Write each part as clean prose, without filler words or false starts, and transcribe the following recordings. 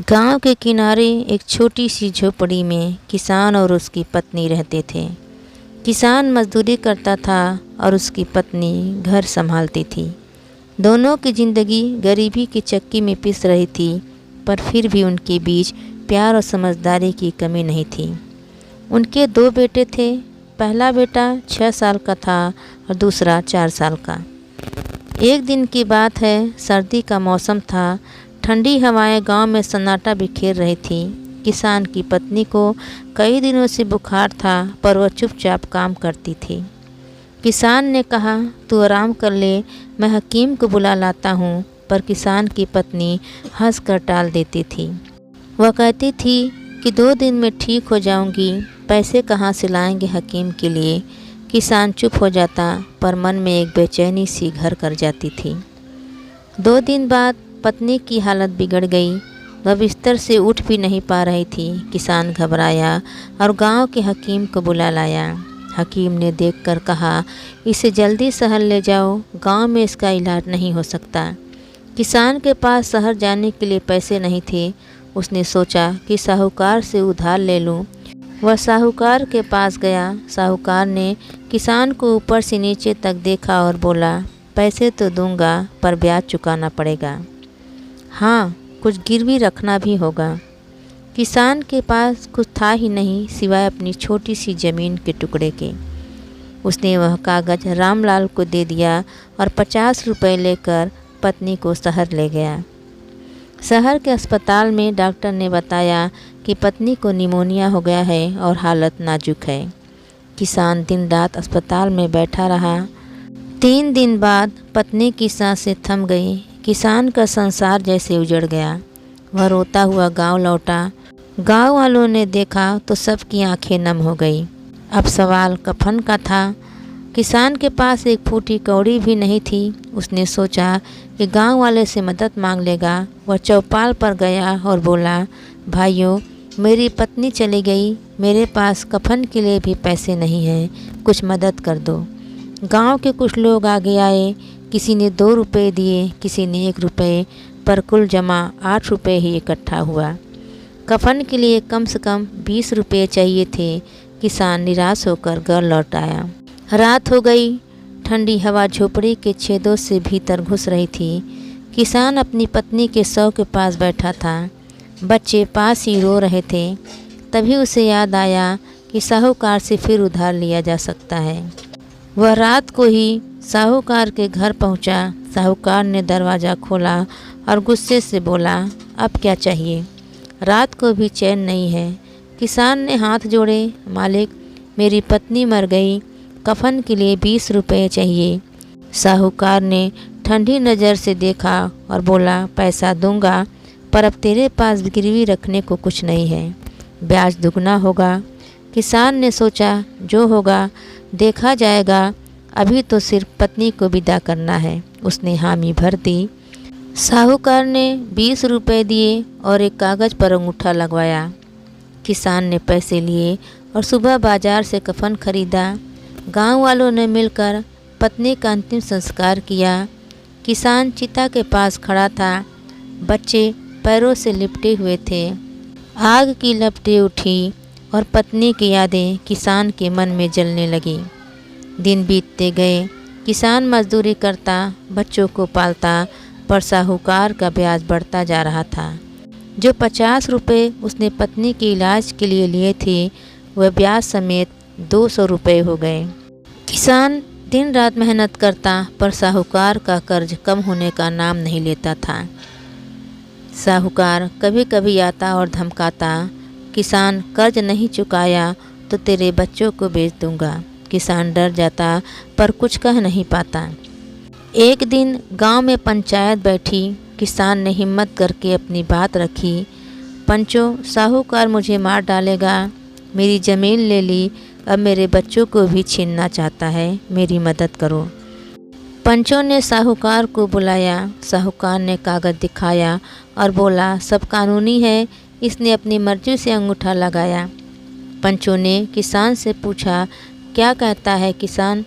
गांव के किनारे एक छोटी सी झोपड़ी में किसान और उसकी पत्नी रहते थे। किसान मजदूरी करता था और उसकी पत्नी घर संभालती थी। दोनों की ज़िंदगी गरीबी की चक्की में पिस रही थी, पर फिर भी उनके बीच प्यार और समझदारी की कमी नहीं थी। उनके दो बेटे थे। पहला बेटा 6 साल का था और दूसरा 4 साल का। एक दिन की बात है, सर्दी का मौसम था। ठंडी हवाएं गांव में सन्नाटा बिखेर रही थी। किसान की पत्नी को कई दिनों से बुखार था, पर वह चुपचाप काम करती थी। किसान ने कहा, तू आराम कर ले, मैं हकीम को बुला लाता हूँ। पर किसान की पत्नी हंसकर टाल देती थी। वह कहती थी कि 2 दिन में ठीक हो जाऊंगी, पैसे कहाँ से लाएंगे हकीम के लिए। किसान चुप हो जाता, पर मन में एक बेचैनी सी घर कर जाती थी। 2 दिन बाद पत्नी की हालत बिगड़ गई। वह बिस्तर से उठ भी नहीं पा रही थी। किसान घबराया और गांव के हकीम को बुला लाया। हकीम ने देखकर कहा, इसे जल्दी शहर ले जाओ, गांव में इसका इलाज नहीं हो सकता। किसान के पास शहर जाने के लिए पैसे नहीं थे। उसने सोचा कि साहूकार से उधार ले लूं। वह साहूकार के पास गया। साहूकार ने किसान को ऊपर से नीचे तक देखा और बोला, पैसे तो दूंगा, पर ब्याज चुकाना पड़ेगा। हाँ, कुछ गिरवी रखना भी होगा। किसान के पास कुछ था ही नहीं सिवाय अपनी छोटी सी ज़मीन के टुकड़े के। उसने वह कागज़ रामलाल को दे दिया और 50 रुपये लेकर पत्नी को शहर ले गया। शहर के अस्पताल में डॉक्टर ने बताया कि पत्नी को निमोनिया हो गया है और हालत नाजुक है। किसान दिन रात अस्पताल में बैठा रहा। 3 दिन बाद पत्नी की सांसें थम गई। किसान का संसार जैसे उजड़ गया। वह रोता हुआ गांव लौटा। गांव वालों ने देखा तो सबकी आंखें नम हो गई। अब सवाल कफन का था। किसान के पास एक फूटी कौड़ी भी नहीं थी। उसने सोचा कि गांव वाले से मदद मांग लेगा। वह चौपाल पर गया और बोला, भाइयों, मेरी पत्नी चली गई, मेरे पास कफन के लिए भी पैसे नहीं हैं, कुछ मदद कर दो। गांव के कुछ लोग आगे आए। किसी ने 2 रुपये दिए, किसी ने 1 रुपये, पर कुल जमा 8 रुपये ही इकट्ठा हुआ। कफन के लिए कम से कम 20 रुपये चाहिए थे। किसान निराश होकर घर लौट आया। रात हो गई। ठंडी हवा झोपड़ी के छेदों से भीतर घुस रही थी। किसान अपनी पत्नी के शव के पास बैठा था। बच्चे पास ही रो रहे थे। तभी उसे याद आया कि साहूकार से फिर उधार लिया जा सकता है। वह रात को ही साहूकार के घर पहुंचा। साहूकार ने दरवाज़ा खोला और गुस्से से बोला, अब क्या चाहिए? रात को भी चैन नहीं है। किसान ने हाथ जोड़े, मालिक, मेरी पत्नी मर गई, कफन के लिए 20 रुपये चाहिए। साहूकार ने ठंडी नज़र से देखा और बोला, पैसा दूंगा, पर अब तेरे पास गिरवी रखने को कुछ नहीं है, ब्याज दुगना होगा। किसान ने सोचा, जो होगा देखा जाएगा, अभी तो सिर्फ पत्नी को विदा करना है। उसने हामी भर दी। साहूकार ने 20 रुपये दिए और एक कागज़ पर अंगूठा लगवाया। किसान ने पैसे लिए और सुबह बाजार से कफन खरीदा। गांव वालों ने मिलकर पत्नी का अंतिम संस्कार किया। किसान चिता के पास खड़ा था। बच्चे पैरों से लिपटे हुए थे। आग की लपटें उठी और पत्नी की यादें किसान के मन में जलने लगी। दिन बीतते गए। किसान मजदूरी करता, बच्चों को पालता, पर साहूकार का ब्याज बढ़ता जा रहा था। जो 50 रुपये उसने पत्नी के इलाज के लिए लिए थे, वह ब्याज समेत 200 रुपये हो गए। किसान दिन रात मेहनत करता, पर साहूकार का कर्ज कम होने का नाम नहीं लेता था। साहूकार कभी कभी आता और धमकाता, किसान कर्ज नहीं चुकाया तो तेरे बच्चों को बेच दूंगा। किसान डर जाता, पर कुछ कह नहीं पाता। एक दिन गांव में पंचायत बैठी। किसान ने हिम्मत करके अपनी बात रखी। पंचों, साहूकार मुझे मार डालेगा, मेरी ज़मीन ले ली, अब मेरे बच्चों को भी छीनना चाहता है, मेरी मदद करो। पंचों ने साहूकार को बुलाया। साहूकार ने कागज़ दिखाया और बोला, सब कानूनी है, इसने अपनी मर्जी से अंगूठा लगाया। पंचों ने किसान से पूछा, क्या कहता है किसान?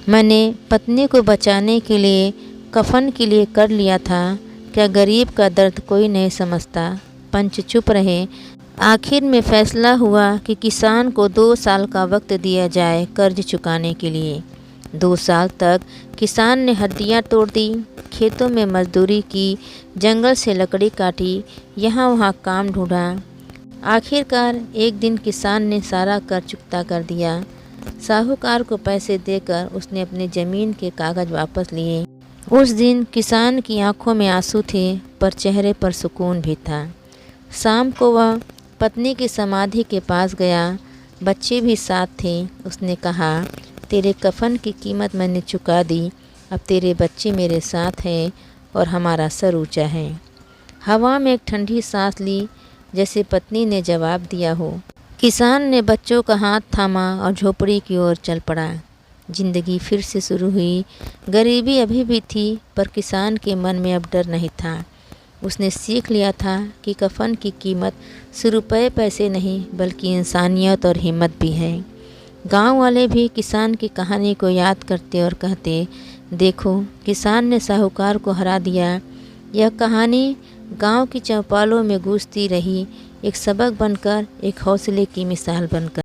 मैंने पत्नी को बचाने के लिए कफन के लिए कर लिया था। क्या गरीब का दर्द कोई नहीं समझता? पंच चुप रहे। आखिर में फैसला हुआ कि किसान को 2 साल का वक्त दिया जाए कर्ज चुकाने के लिए। 2 साल तक किसान ने हड्डियां तोड़ दी, खेतों में मजदूरी की, जंगल से लकड़ी काटी, यहाँ वहाँ काम ढूंढा। आखिरकार एक दिन किसान ने सारा कर्ज चुकता कर दिया। साहूकार को पैसे देकर उसने अपनी ज़मीन के कागज़ वापस लिए। उस दिन किसान की आंखों में आंसू थे, पर चेहरे पर सुकून भी था। शाम को वह पत्नी की समाधि के पास गया। बच्चे भी साथ थे। उसने कहा, तेरे कफन की कीमत मैंने चुका दी, अब तेरे बच्चे मेरे साथ हैं और हमारा सर ऊंचा है। हवा में एक ठंडी सांस ली, जैसे पत्नी ने जवाब दिया हो। किसान ने बच्चों का हाथ थामा और झोपड़ी की ओर चल पड़ा। जिंदगी फिर से शुरू हुई। गरीबी अभी भी थी, पर किसान के मन में अब डर नहीं था। उसने सीख लिया था कि कफन की कीमत सिर्फ रुपये पैसे नहीं, बल्कि इंसानियत और हिम्मत भी है। गांव वाले भी किसान की कहानी को याद करते और कहते, देखो किसान ने साहूकार को हरा दिया। यह कहानी गांव की चौपालों में गूंजती रही, एक सबक बनकर, एक हौसले की मिसाल बनकर।